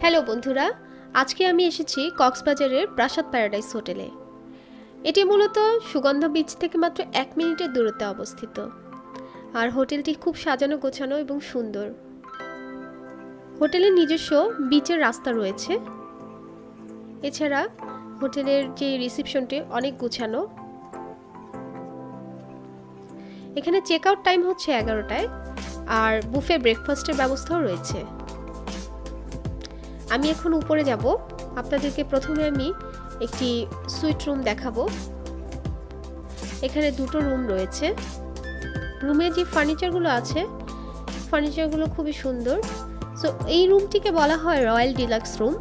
Hello বন্ধুরা, আজকে আমি এসেছি কক্সবাজারের প্রাসাদ প্যারাডাইস হোটেলে। এটি মূলত সুগন্ধ বিচ থেকে মাত্র 1 মিনিটের দূরত্বে অবস্থিত। আর হোটেলটি খুব সাজানো গোছানো এবং সুন্দর। হোটেলের নিজস্ব বিচের রাস্তা রয়েছে। এছাড়া হোটেলের যে রিসেপশনটি অনেক গোছানো। এখানে চেক আউট টাইম হচ্ছে 11টায়, আর বুফে ব্রেকফাস্টের ব্যবস্থাও রয়েছে। আমি এখন উপরে যাব। আপনাদেরকে প্রথমে আমি একটি সুইট রুম দেখাবো। এখানে দুটো রুম রয়েছে। রুমে যে ফার্নিচারগুলো আছে, ফার্নিচারগুলো খুবই সুন্দর। সো এই রুমটিকে বলা হয় রয়্যাল ডিলাক্স রুম,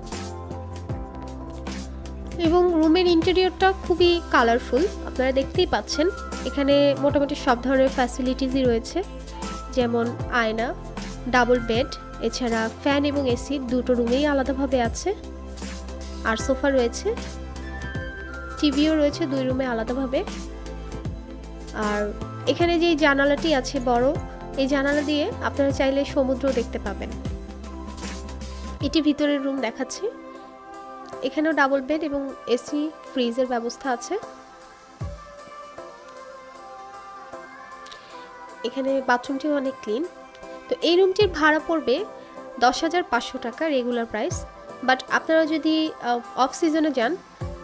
এবং রুমের ইন্টেরিয়রটা খুবই কালারফুল। আপনারা দেখতেই পাচ্ছেন এখানে মোটামুটি সব ধরনের ফ্যাসিলিটিসই রয়েছে, যেমন আয়না, ডাবল বেড, এছাড়া ফ্যান এবং এসি দুটো রুমেই আলাদাভাবে আছে। আর সোফা রয়েছে, টিভিও রয়েছে দুই রুমে আলাদাভাবে। আর এখানে যে জানালাটি আছে বড়, এই জানালা দিয়ে আপনারা চাইলে সমুদ্র দেখতে পাবেন। এটি ভিতরের রুম দেখাচ্ছি। এখানেও ডাবল বেড এবং এসি, ফ্রিজের ব্যবস্থা আছে। এখানে বাথরুমটিও অনেক ক্লিন। তো এই রুমটির ভাড়া পড়বে 10,500 টাকা রেগুলার প্রাইস। বাট আপনারা যদি অফ সিজনে যান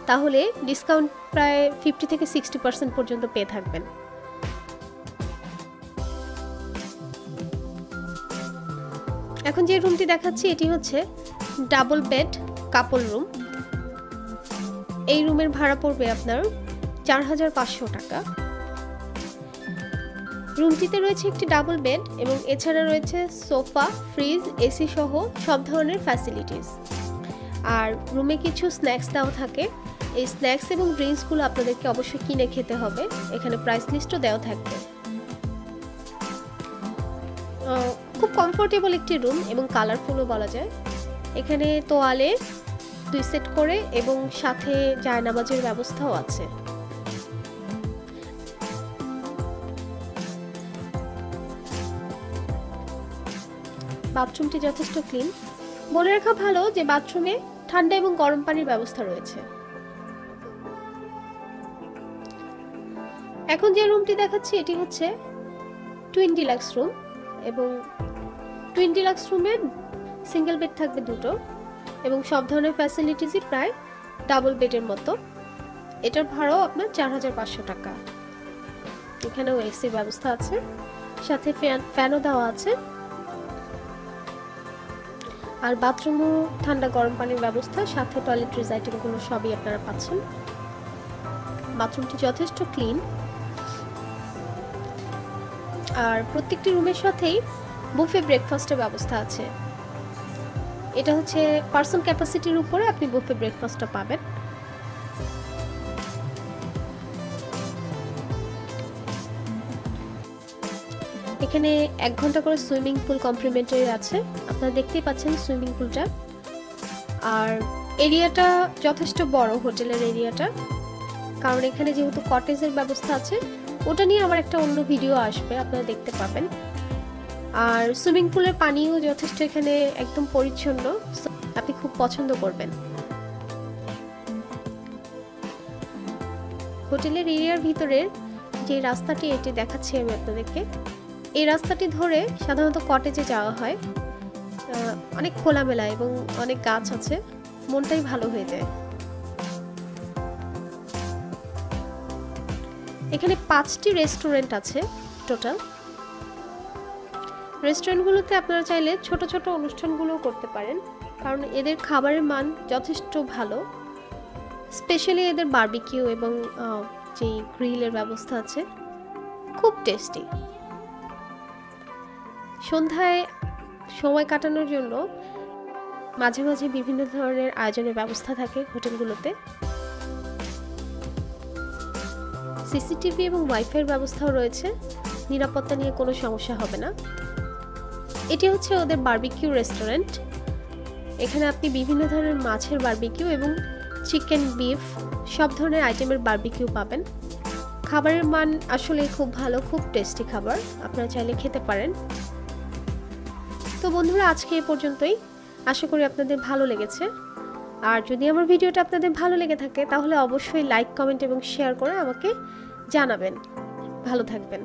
তাহলে ডিসকাউন্ট প্রায় 50 থেকে 60% পর্যন্ত পেয়ে থাকবেন। এখন যে রুমটি দেখাচ্ছি এটি হচ্ছে ডাবল বেড কাপল রুম। এই রুমের ভাড়া পড়বে আপনার 4,500 টাকা। রুমটিতে রয়েছে একটি ডাবল বেড এবং এছাড়া রয়েছে সোফা, ফ্রিজ, এসি সহ সব ধরনের ফ্যাসিলিটিস। আর রুমে কিছু স্ন্যাক্স দেওয়া থাকে। এই স্ন্যাক্স এবং ড্রিঙ্কসগুলো আপনাদেরকে অবশ্যই কিনে খেতে হবে। এখানে প্রাইস লিস্টও দেওয়া থাকবে। খুব কমফোর্টেবল একটি রুম এবং কালারফুলও বলা যায়। এখানে তোয়ালে 2 সেট করে এবং সাথে জায়নামাজের ব্যবস্থাও আছে। বাথরুমটি যথেষ্ট ক্লিন। বলে রাখা ভালো যে বাথরুমে ঠান্ডা এবং গরম পানির ব্যবস্থা রয়েছে। এখন যে রুমটি দেখাচ্ছি এটি হচ্ছে টুইন ডিলাক্স রুম, এবং টুইন ডিলাক্স রুমে সিঙ্গেল বেড থাকবে দুটো এবং সব ধরনের ফ্যাসিলিটিসই প্রায় ডাবল বেডের মতো। এটার ভাড়াও আপনার 4,500 টাকা। এখানেও এসির ব্যবস্থা আছে, সাথে ফ্যানও দেওয়া আছে। আর বাথরুমও ঠান্ডা গরম পানির ব্যবস্থা, সাথে টয়লেট্রিজ আইটেমগুলো সবই আপনারা পাচ্ছেন। বাথরুমটি যথেষ্ট ক্লিন। আর প্রত্যেকটি রুমের সাথেই বুফে ব্রেকফাস্টের ব্যবস্থা আছে। এটা হচ্ছে পার্সন ক্যাপাসিটির উপরে আপনি বুফে ব্রেকফাস্টটা পাবেন। এখানে 1 ঘন্টা করে সুইমিং পুল কমপ্লিমেন্টারি আছে। আপনারা দেখতেই পাচ্ছেন সুইমিং পুলটা। আর এরিয়াটা যথেষ্ট বড়, হোটেলের এরিয়াটা, কারণ এখানে যেহেতু কটেজের ব্যবস্থা আছে। ওটা নিয়ে আমার একটা অন্য ভিডিও আসবে, আপনারা দেখতে পাবেন। আর সুইমিং পুলের পানিও যথেষ্ট এখানে একদম পরিচ্ছন্ন, আপনি খুব পছন্দ করবেন। হোটেলের এরিয়ার ভিতরের যে রাস্তাটি এটি দেখাচ্ছি আমি আপনাদেরকে। এই রাস্তাটি ধরে সাধারণত কটেজে যাওয়া হয়। অনেক খোলামেলা এবং অনেক গাছ আছে, মনটাই ভালো হয়ে যায়। এখানে 5টি রেস্টুরেন্ট আছে টোটাল। রেস্টুরেন্টগুলোতে আপনারা চাইলে ছোট ছোট অনুষ্ঠানগুলোও করতে পারেন, কারণ এদের খাবারের মান যথেষ্ট ভালো। স্পেশালি এদের বারবিকিউ এবং যে গ্রিলের ব্যবস্থা আছে খুব টেস্টি। সন্ধ্যায় সময় কাটানোর জন্য মাঝে মাঝে বিভিন্ন ধরনের আয়োজনের ব্যবস্থা থাকে হোটেলগুলোতে। সিসিটিভি এবং ওয়াইফাইয়ের ব্যবস্থাও রয়েছে, নিরাপত্তা নিয়ে কোনো সমস্যা হবে না। এটি হচ্ছে ওদের বারবিকিউ রেস্টুরেন্ট। এখানে আপনি বিভিন্ন ধরনের মাছের বারবিকিউ এবং চিকেন, বিফ সব ধরনের আইটেমের বারবিকিউ পাবেন। খাবারের মান আসলে খুব ভালো, খুব টেস্টি খাবার, আপনারা চাইলে খেতে পারেন। তো বন্ধুরা, আজকে এ পর্যন্তই। আশা করি আপনাদের ভালো লেগেছে। আর যদি আমার ভিডিওটা আপনাদের ভালো লেগে থাকে তাহলে অবশ্যই লাইক, কমেন্ট এবং শেয়ার করে আমাকে জানাবেন। ভালো থাকবেন।